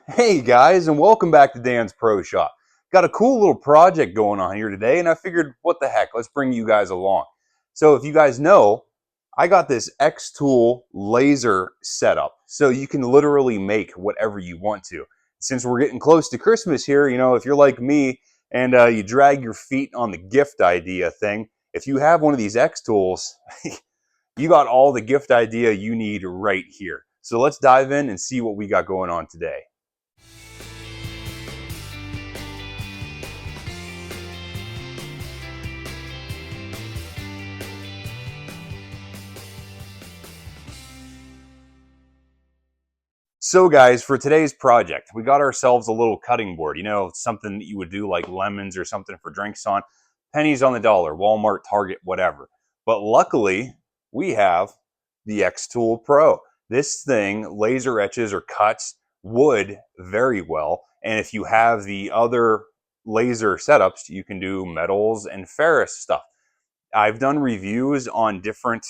Hey guys, and welcome back to Dan's Pro Shop. Got a cool little project going on here today, and I figured, what the heck, let's bring you guys along. So if you guys know, I got this XTOOL laser setup, so you can literally make whatever you want to. Since we're getting close to Christmas here, if you're like me and you drag your feet on the gift idea thing, if you have one of these XTools, you got all the gift idea you need right here. So let's dive in and see what we got going on today. So guys, for today's project, we got ourselves a little cutting board, something that you would do like lemons or something for drinks on. Pennies on the dollar, Walmart, Target, whatever. But luckily, we have the XTOOL Pro. This thing laser etches or cuts wood very well. And if you have the other laser setups, you can do metals and ferrous stuff. I've done reviews on different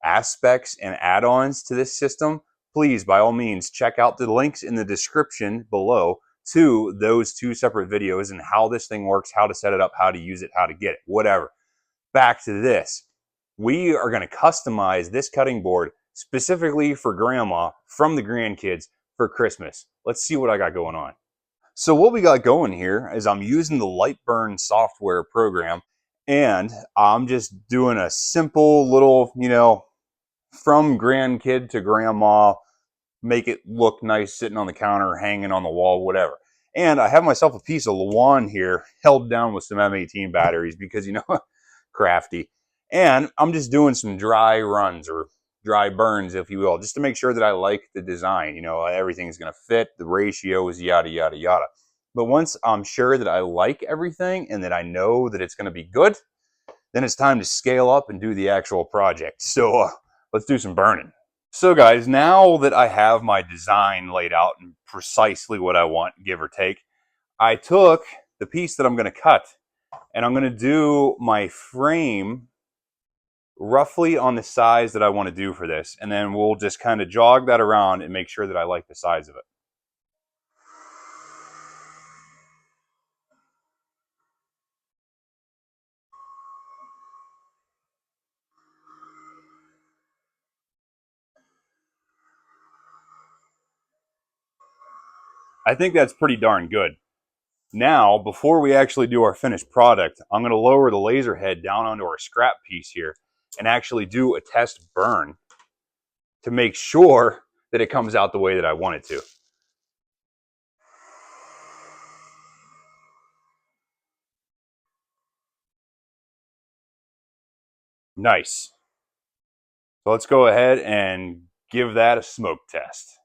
aspects and add-ons to this system. Please, by all means, check out the links in the description below to those two separate videos and how this thing works, how to set it up, how to use it, how to get it, whatever. Back to this. We are going to customize this cutting board specifically for grandma from the grandkids for Christmas. Let's see what I got going on. So what we got going here is I'm using the Lightburn software program, and I'm just doing a simple little, from grandkid to grandma, make it look nice sitting on the counter, hanging on the wall, whatever. And I have myself a piece of lawn here held down with some M18 batteries because, crafty. And I'm just doing some dry runs or dry burns, if you will, just to make sure that I like the design. Everything's going to fit, the ratios, yada, yada, yada. But once I'm sure that I like everything and that I know that it's going to be good, then it's time to scale up and do the actual project. So let's do some burning. So guys, now that I have my design laid out and precisely what I want, give or take, I took the piece that I'm going to cut and I'm going to do my frame roughly on the size that I want to do for this. And then we'll just kind of jog that around and make sure that I like the size of it. I think that's pretty darn good. Now, before we actually do our finished product, I'm going to lower the laser head down onto our scrap piece here and actually do a test burn to make sure that it comes out the way that I want it to. Nice. So let's go ahead and give that a smoke test.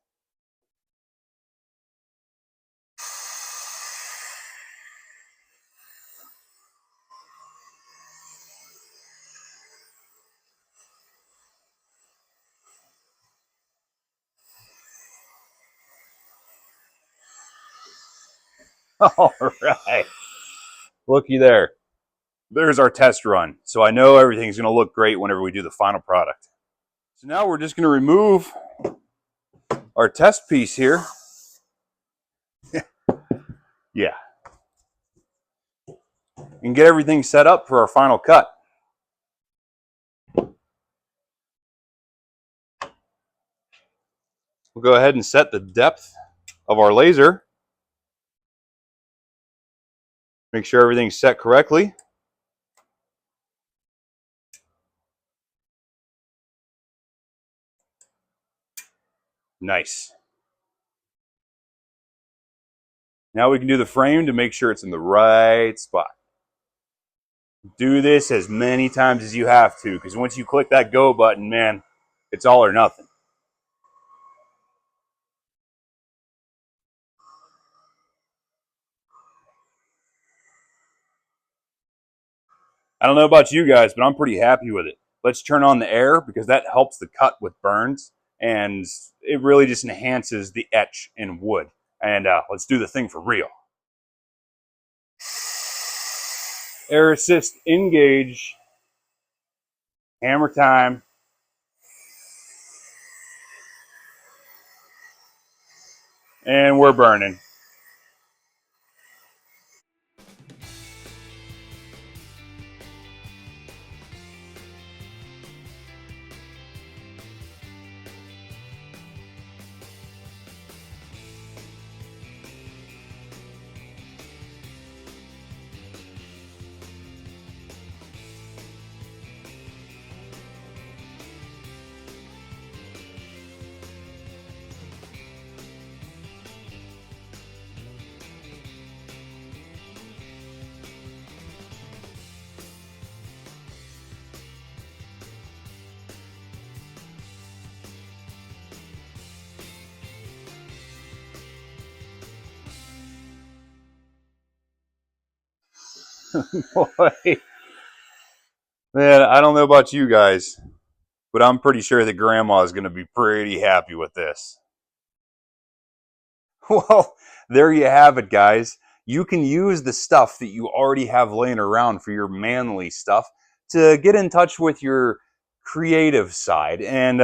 All right. Looky there. There's our test run. So I know everything's going to look great whenever we do the final product. So now we're just going to remove our test piece here. Yeah. And get everything set up for our final cut. We'll go ahead and set the depth of our laser. Make sure everything's set correctly. Nice. Now we can do the frame to make sure it's in the right spot. Do this as many times as you have to, because once you click that go button, man, it's all or nothing. I don't know about you guys, but I'm pretty happy with it. Let's turn on the air because that helps the cut with burns, and it really just enhances the etch in wood. And let's do the thing for real. Air assist engage. Hammer time. And we're burning. Boy, man, I don't know about you guys, but I'm pretty sure that Grandma is going to be pretty happy with this. Well, there you have it, guys. You can use the stuff that you already have laying around for your manly stuff to get in touch with your creative side and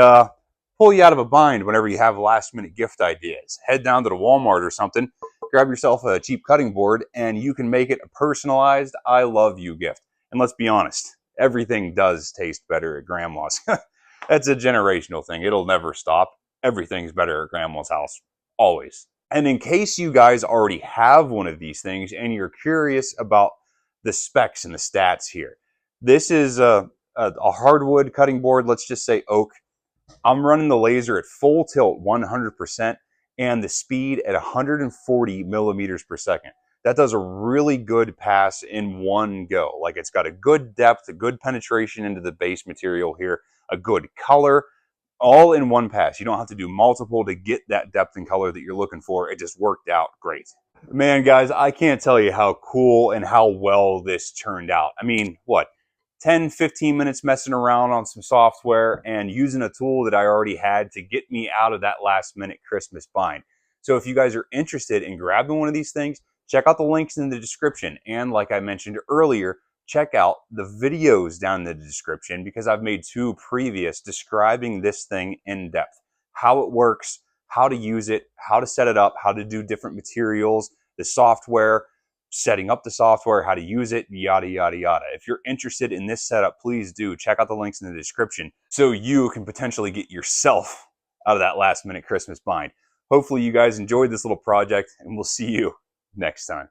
pull you out of a bind whenever you have last minute gift ideas. Head down to the Walmart or something, grab yourself a cheap cutting board, and you can make it a personalized I love you gift. And let's be honest, everything does taste better at Grandma's. That's a generational thing. It'll never stop. Everything's better at Grandma's house. Always. And in case you guys already have one of these things and you're curious about the specs and the stats here, this is a hardwood cutting board, let's just say oak. I'm running the laser at full tilt 100% and the speed at 140 millimeters per second. That does a really good pass in one go. Like, it's got a good depth, a good penetration into the base material here, a good color, all in one pass. You don't have to do multiple to get that depth and color that you're looking for. It just worked out great. Man, guys, I can't tell you how cool and how well this turned out. I mean, what, 10, 15 minutes messing around on some software and using a tool that I already had to get me out of that last minute Christmas bind. So if you guys are interested in grabbing one of these things, check out the links in the description. And like I mentioned earlier, check out the videos down in the description because I've made 2 previous describing this thing in depth. How it works, how to use it, how to set it up, how to do different materials, the software, setting up the software, how to use it, yada, yada, yada. If you're interested in this setup, please do check out the links in the description so you can potentially get yourself out of that last minute Christmas bind. Hopefully you guys enjoyed this little project and we'll see you next time.